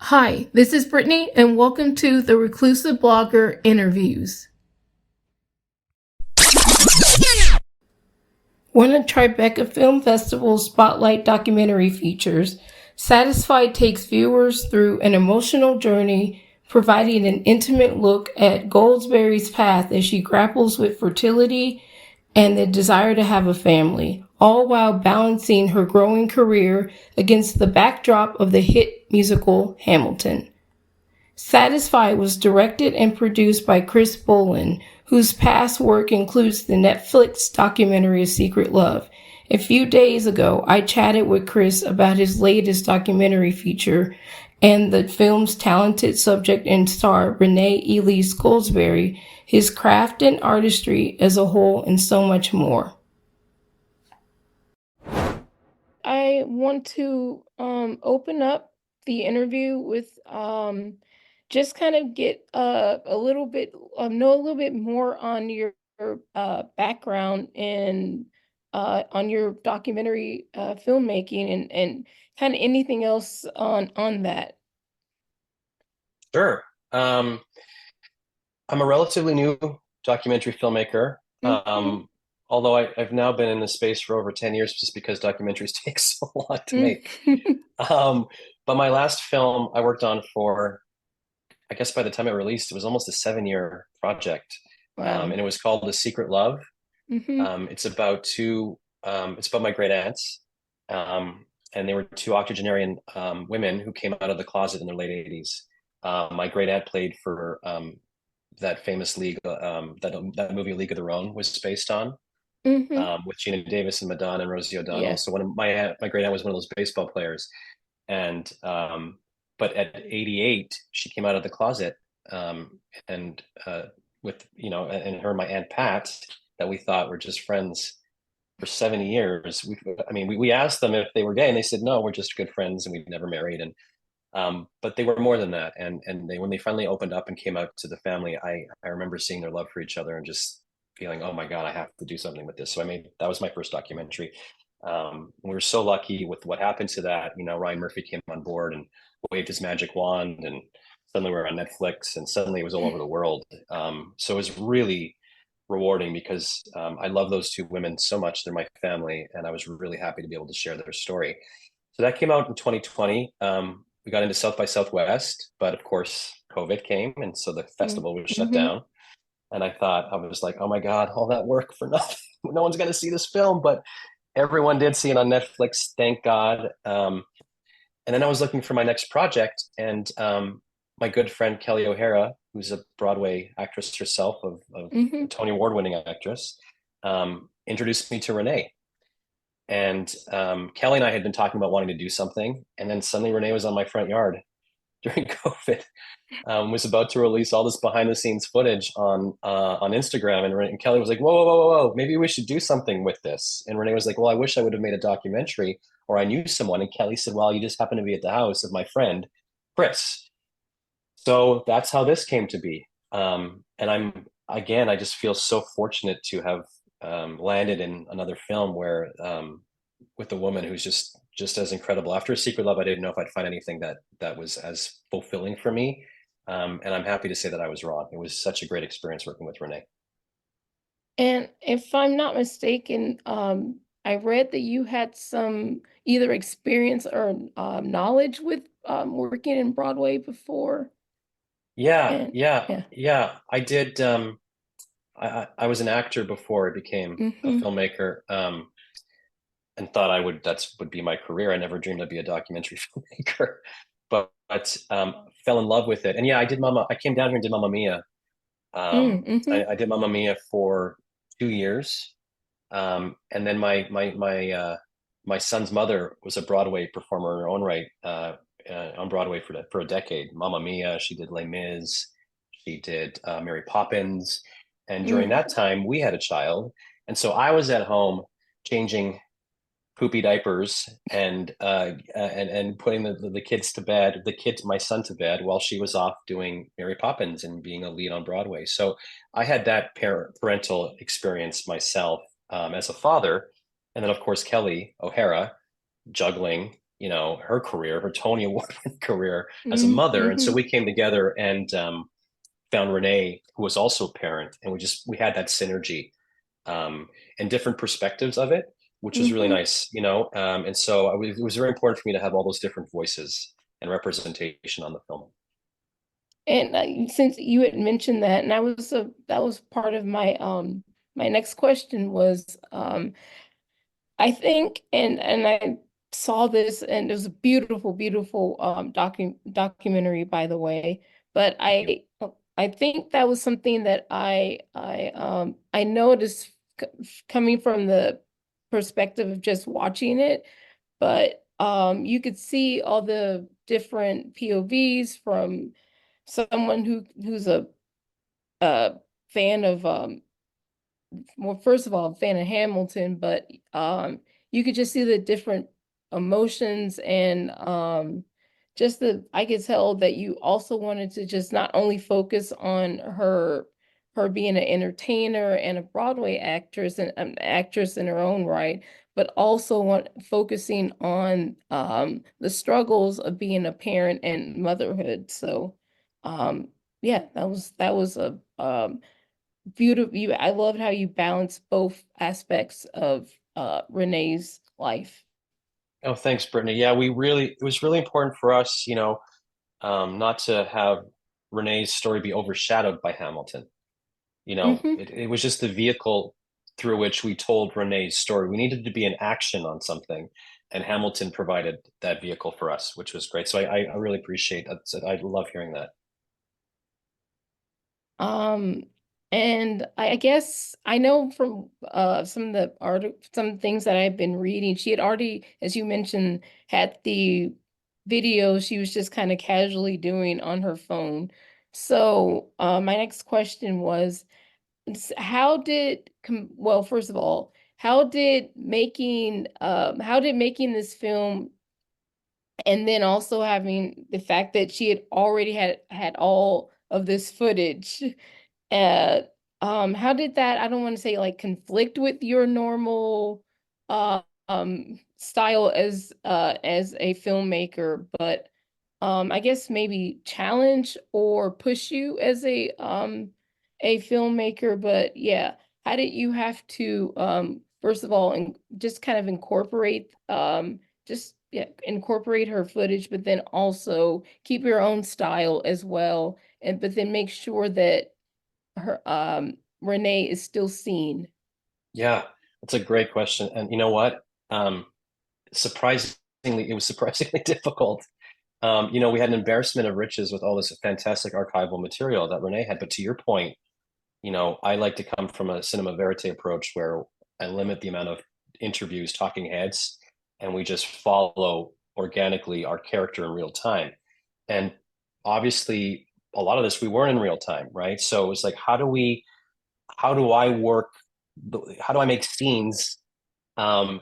Hi, this is Brittany, and welcome to the Reclusive Blogger Interviews. One of Tribeca Film Festival's spotlight documentary features, Satisfied takes viewers through an emotional journey, providing an intimate look at Goldsberry's path as she grapples with fertility and the desire to have a family, all while balancing her growing career against the backdrop of the hit musical Hamilton. Satisfied was directed and produced by Chris Bolan, whose past work includes the Netflix documentary A Secret Love. A few days ago, I chatted with Chris about his latest documentary feature and the film's talented subject and star, Renee Elise Goldsberry, his craft and artistry as a whole, and so much more. I want to open up the interview with just kind of get a little bit know a little bit more on your background and on your documentary filmmaking and kind of anything else on that. Sure. I'm a relatively new documentary filmmaker. Mhm. Although I've now been in the space for over 10 years just because documentaries take so long to make. Um, but my last film I worked on for, I guess by the time it released, it was almost a 7-year project. Wow. And it was called A Secret Love. Hmm. It's about my great aunts. And they were two octogenarian women who came out of the closet in their late 80s. My great aunt played for that famous league, that movie League of Their Own was based on, Hmm. with Gina Davis and Madonna and Rosie O'Donnell. Yeah. So one of my great aunt was one of those baseball players, and but at 88 she came out of the closet, and with and her and my aunt Pat, that we thought were just friends for 70 years. We asked them if they were gay, and they said no, we're just good friends, and we've never married. And but they were more than that. And they, when they finally opened up and came out to the family, I remember seeing their love for each other and just feeling, oh my God, I have to do something with this. So that was my first documentary. We were so lucky with what happened to that. Ryan Murphy came on board and waved his magic wand, and suddenly we were on Netflix, and suddenly it was all over the world. So it was really rewarding because I love those two women so much. They're my family, and I was really happy to be able to share their story. So that came out in 2020. We got into South by Southwest, but of course, COVID came, and so the festival was shut Hmm. down. And I was like, oh my God, all that work for nothing. No one's going to see this film, but everyone did see it on Netflix, thank God. And then I was looking for my next project, and my good friend Kelly O'Hara, who's a Broadway actress herself, of a Hmm. Tony Award-winning actress, introduced me to Renee. And Kelly and I had been talking about wanting to do something, and then suddenly Renee was on my front yard during COVID. Was about to release all this behind-the-scenes footage on Instagram, and Kelly was like, "Whoa, whoa, whoa, whoa, whoa! Maybe we should do something with this." And Renee was like, "Well, I wish I would have made a documentary, or I knew someone." And Kelly said, "Well, you just happen to be at the house of my friend Chris." So that's how this came to be. And I just feel so fortunate to have landed in another film where, with a woman who's just as incredible. After A Secret Love, I didn't know if I'd find anything that was as fulfilling for me. And I'm happy to say that I was wrong. It was such a great experience working with Renee. And if I'm not mistaken, I read that you had some either experience or knowledge with working in Broadway before. Yeah, And yeah, yeah. yeah. I did. I was an actor before I became a Hmm. filmmaker, and thought that would be my career. I never dreamed I'd be a documentary filmmaker, but fell in love with it. And yeah, I did Mama. I came down here and did Mamma Mia. Mm-hmm. I did Mamma Mia for 2 years. And then my son's mother was a Broadway performer in her own right, on Broadway for a decade. Mamma Mia, she did Les Mis, she did Mary Poppins, and during Mm. that time we had a child, and so I was at home changing poopy diapers and putting the kids to bed, my son to bed, while she was off doing Mary Poppins and being a lead on Broadway. So I had that parental experience myself, as a father, and then of course Kelly O'Hara juggling her career, her Tony Award career as a mother. And so Mm-hmm. we came together and found Renee, who was also a parent, and we had that synergy um, and different perspectives of it, which was really Mm-hmm. nice, and so it was very important for me to have all those different voices and representation on the film. And since you had mentioned that, and that was part of my next question was I think, and I saw this, and it was a beautiful, beautiful documentary, by the way. But Thank you. I think that was something that I noticed coming from the perspective of just watching it. But you could see all the different POVs from someone who's a fan of well, first of all, I'm a fan of Hamilton, but you could just see the different emotions and just I could tell that you also wanted to just not only focus on her being an entertainer and a Broadway actress and an actress in her own right, but also focusing on the struggles of being a parent and motherhood. So um yeah, that was a beautiful. I loved how you balance both aspects of Renee's life. Oh, thanks, Brittany. Yeah, it was really important for us, not to have Renee's story be overshadowed by Hamilton. Hmm. It was just the vehicle through which we told Renee's story. We needed to be in action on something, and Hamilton provided that vehicle for us, which was great. So I really appreciate that. So I love hearing that. Um, and I guess I know from some things that I've been reading, she had already, as you mentioned, had the video she was just kind of casually doing on her phone. So my next question was, well, first of all, how did making this film, and then also having the fact that she had already had all of this footage, uh how did that, I don't want to say like conflict with your normal style as a filmmaker, but I guess maybe challenge or push you as a filmmaker. But yeah, how did you have to first of all and just kind of incorporate just yeah, incorporate her footage, but then also keep your own style as well, and but then make sure that her Renee is still seen. Yeah, that's a great question. And you know what? Surprisingly, it was surprisingly difficult. We had an embarrassment of riches with all this fantastic archival material that Renee had. But to your point, I like to come from a cinema verite approach where I limit the amount of interviews, talking heads, and we just follow organically our character in real time. And obviously, a lot of this we weren't in real time, right? So it was like, how do I work, how do I make scenes and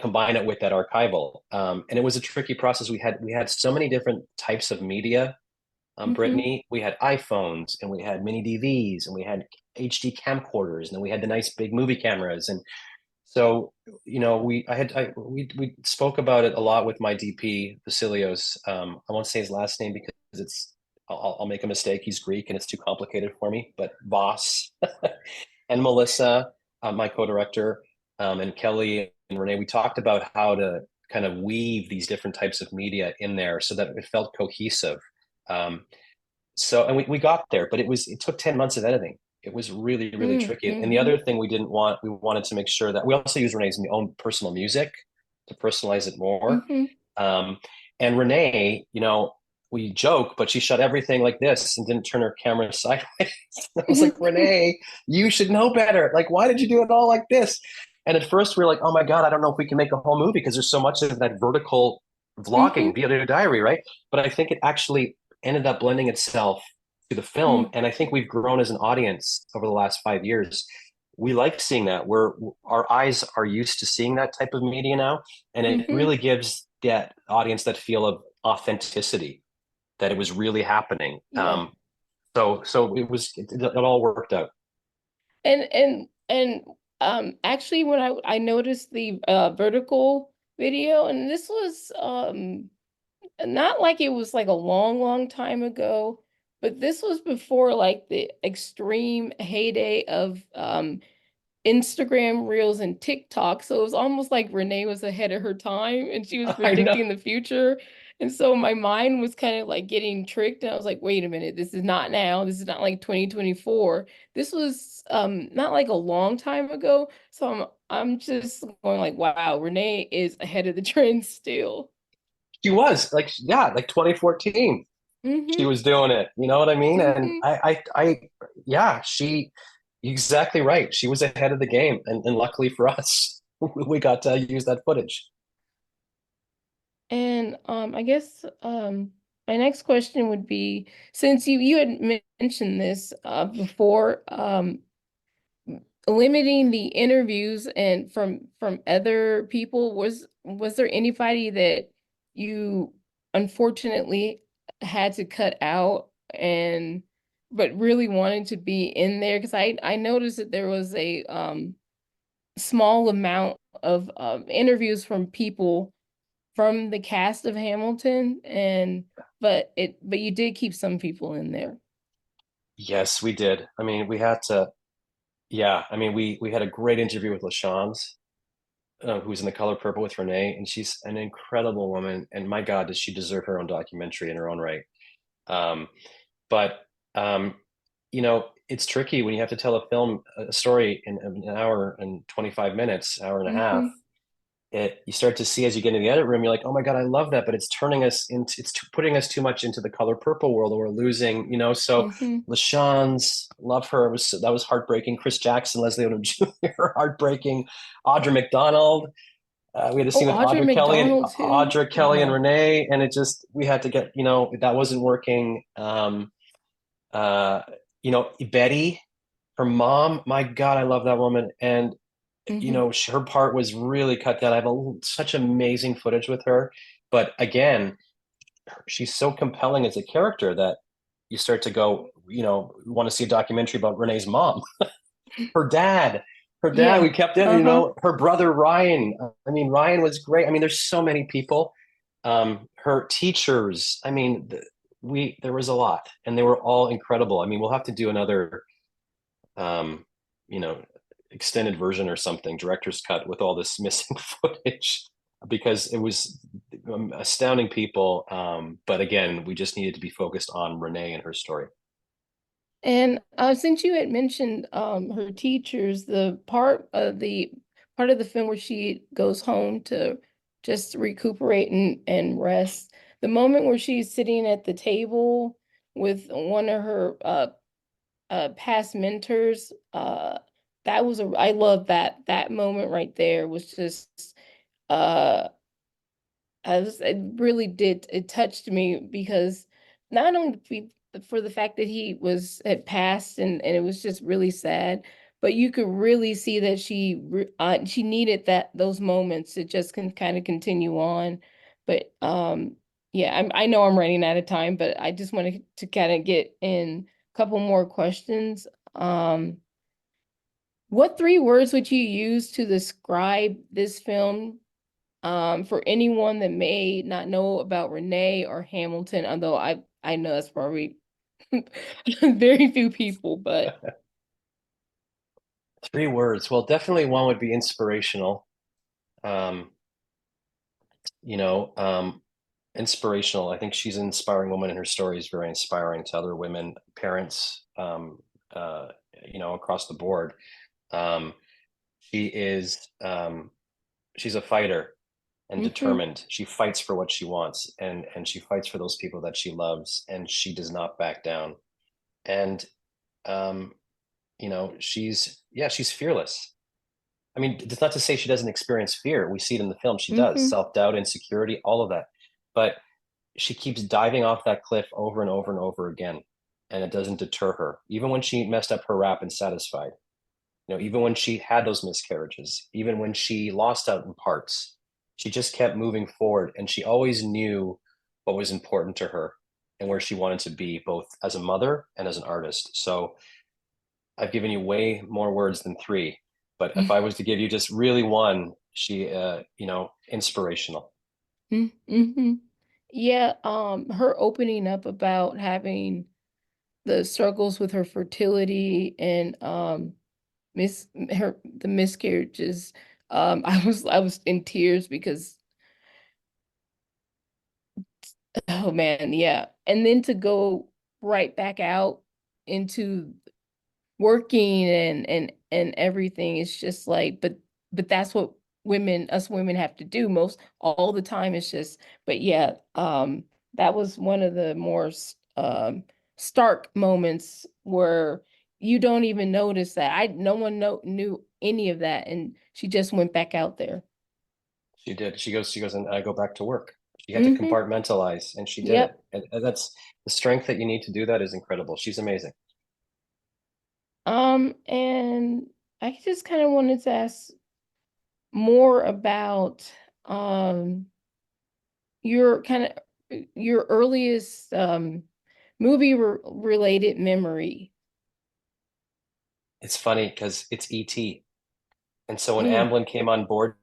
combine it with that archival? And it was a tricky process. We had so many different types of media, Mm-hmm. Brittany. We had iPhones and we had mini DVs and we had HD camcorders and then we had the nice big movie cameras. And so, we spoke about it a lot with my DP, Vasilios. I won't say his last name because I'll make a mistake. He's Greek and it's too complicated for me. But Voss and Melissa, my co-director, and Kelly and Renee, we talked about how to kind of weave these different types of media in there so that it felt cohesive. Um, and we got there, but it took 10 months of editing. It was really, really tricky. And the Mm-hmm. other thing we wanted to make sure that we also use Renee's own personal music to personalize it more. Mm-hmm. Um, and Renee, we joke, but she shot everything like this and didn't turn her camera sideways. I was like, Renee, you should know better. Like, why did you do it all like this? And at first we were like, oh my God, I don't know if we can make a whole movie because there's so much of that vertical Mm-hmm. vlogging via diary, right? But I think it actually ended up blending itself to the film. Mm-hmm. And I think we've grown as an audience over the last 5 years. We like seeing that. Our eyes are used to seeing that type of media now. And it Mm-hmm. really gives that audience that feel of authenticity, that it was really happening. Yeah. So it all worked out. And actually when I noticed the vertical video, and this was not like it was like a long time ago, but this was before like the extreme heyday of Instagram Reels and TikTok. So it was almost like Renee was ahead of her time and she was I know. predicting the future. And so my mind was kind of like getting tricked. And I was like, wait a minute, this is not now. This is not like 2024. This was not like a long time ago. So I'm just going like, wow, Renee is ahead of the trend still. She was like, yeah, like 2014. She Mm-hmm. was doing it. You know what I mean? And Mm-hmm. yeah, exactly right. She was ahead of the game, and luckily for us, we got to use that footage. And I guess my next question would be, since you had mentioned this before, limiting the interviews and from other people, was there anybody that you unfortunately had to cut out and but really wanted to be in there? Because I noticed that there was a small amount of interviews from people from the cast of Hamilton, and but you did keep some people in there. Yes, we did. I mean, we had to. Yeah, I mean, we had a great interview with LaShawns, who's in The Color Purple with Renee, and she's an incredible woman. And my God, does she deserve her own documentary in her own right? Um, but you know, it's tricky when you have to tell a story in an hour and 25 minutes, hour and a half. Mm-hmm. You start to see as you get in the edit room, you're like, oh my God, I love that, but it's turning us into putting us too much into the Color Purple world, or we're losing, you know. So Mm-hmm. LaShawns, love her. That was heartbreaking. Chris Jackson, Leslie Odom Jr., heartbreaking. Audra McDonald. We had a Oh, scene with Audra McDonald too. Audra Kelly and Wow. Renee, and it just we had to get, you know, that wasn't working. Uh, you know, Betty, her mom, my God, I love that woman. And, you Mm-hmm. know, her part was really cut down. I have such amazing footage with her. But again, she's so compelling as a character that you start to go, you know, want to see a documentary about Renee's mom, her dad. Her dad, we Yeah. kept it, you Uh-huh. know, her brother Ryan. I mean, Ryan was great. I mean, there's so many people. Her teachers. I mean, there was a lot, and they were all incredible. I mean, we'll have to do another um, you know, extended version or something, director's cut with all this missing footage because it was astounding people. But again, we just needed to be focused on Renee and her story. And since you had mentioned her teachers, the part of the film where she goes home to just recuperate and rest, the moment where she's sitting at the table with one of her past mentors, that was a I love that moment right there was just uh it really did. It touched me because not only for the fact that he was had passed and it was just really sad, but you could really see that she needed those moments to just can kind of continue on. But yeah, I know I'm running out of time, but I just wanted to kind of get in a couple more questions. Um, what three words would you use to describe this film for anyone that may not know about Renee or Hamilton, although I know that's probably very few people, but 3 words. Well, definitely one would be inspirational. Um, you know, inspirational. I think she's an inspiring woman, and her story is very inspiring to other women, parents, uh, you know, across the board. Um, she is she's a fighter and hmm determined. She fights for what she wants, and she fights for those people that she loves, and she does not back down. And um, you know, she's fearless. I mean, it's not to say she doesn't experience fear. We see it in the film. She does hmm self-doubt, insecurity, all of that. But she keeps diving off that cliff over and over and over again, and it doesn't deter her. Even when she messed up her rap and Satisfied, you know, even when she had those miscarriages, even when she lost out in parts, she just kept moving forward, and she always knew what was important to her and where she wanted to be, both as a mother and as an artist. So I've given you way more words than 3, but if I was to give you just really one, she inspirational. Mm-hmm. Yeah, her opening up about having the struggles with her fertility and the miscarriages. I was in tears because oh man, yeah. And then to go right back out into working and everything, it's just like, but that's what us women have to do most all the time. It's just, but yeah, that was one of the more stark moments where you don't even notice that. No one knew any of that, and she just went back out there. She did. She goes, and I go back to work. She had to Mm-hmm. compartmentalize, and she did it. Yep. And that's the strength that you need to do that is incredible. She's amazing. And I just kind of wanted to ask more about your kind of your earliest movie related memory. It's funny because it's ET. And so when Mm, Amblin came on board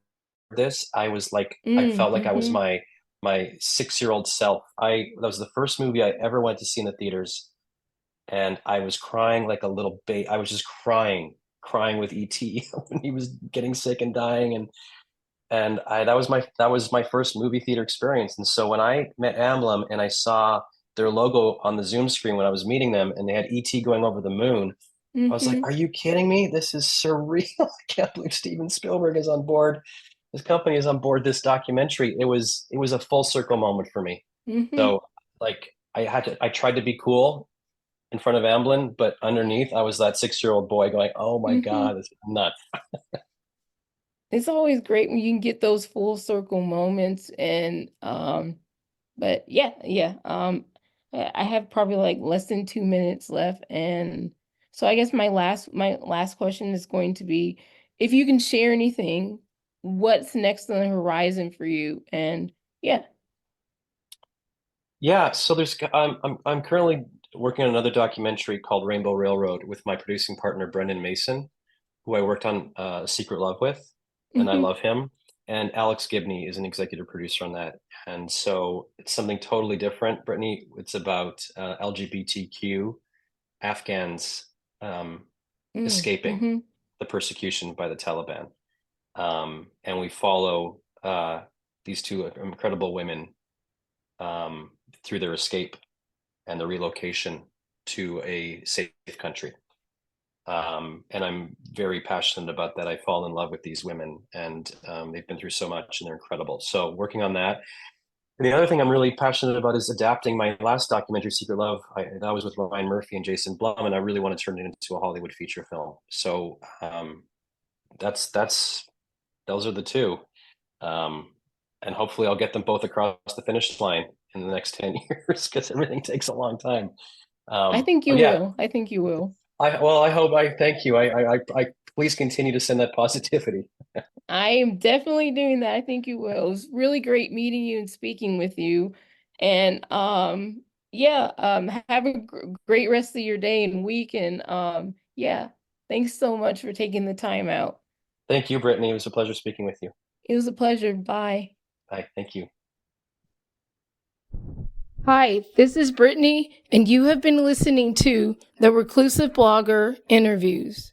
this, I was like, I mm, felt like I was mm-hmm, my 6-year-old self. That was the first movie I ever went to see in the theaters, and I was crying like a little baby. I was just crying with ET when he was getting sick and dying, and I that was my first movie theater experience. And so when I met Amblin and I saw their logo on the Zoom screen when I was meeting them, and they had ET going over the moon, I was like, mm-hmm, "Are you kidding me? This is surreal! I can't believe Steven Spielberg is on board. His company is on board this documentary." It was a full circle moment for me. mm-hmm, So like I tried to be cool in front of Amblin, but underneath I was that 6-year-old boy going, "Oh my mm-hmm. God, this is nuts." It's always great when you can get those full circle moments and but yeah, yeah. I have probably like less than 2 minutes left, and so I guess my last question is going to be, if you can share anything, what's next on the horizon for you? And yeah. Yeah, so I'm currently working on another documentary called Rainbow Railroad with my producing partner Brendan Mason, who I worked on Secret Love with, and I Mm-hmm. love him. And Alex Gibney is an executive producer on that. And so it's something totally different, Brittany. It's about LGBTQ Afghans um, escaping Mm-hmm. the persecution by the Taliban. And we follow these two incredible women through their escape and the relocation to a safe country. And I'm very passionate about that. I fall in love with these women, and they've been through so much, and they're incredible. So working on that. And the other thing I'm really passionate about is adapting my last documentary, Secret Love. That was with Ryan Murphy and Jason Blum, and I really want to turn it into a Hollywood feature film. So that's those are the two, um, and hopefully I'll get them both across the finish line in the next 10 years because everything takes a long time. I think But you yeah, will. I think you will. I hope. I thank you. I please continue to send that positivity. I am definitely doing that. I think you will. It was really great meeting you and speaking with you. And yeah, have a great rest of your day and week. And yeah, thanks so much for taking the time out. Thank you, Brittany. It was a pleasure speaking with you. It was a pleasure. Bye. Bye. Thank you. Hi, this is Brittany, and you have been listening to the Reclusive Blogger Interviews.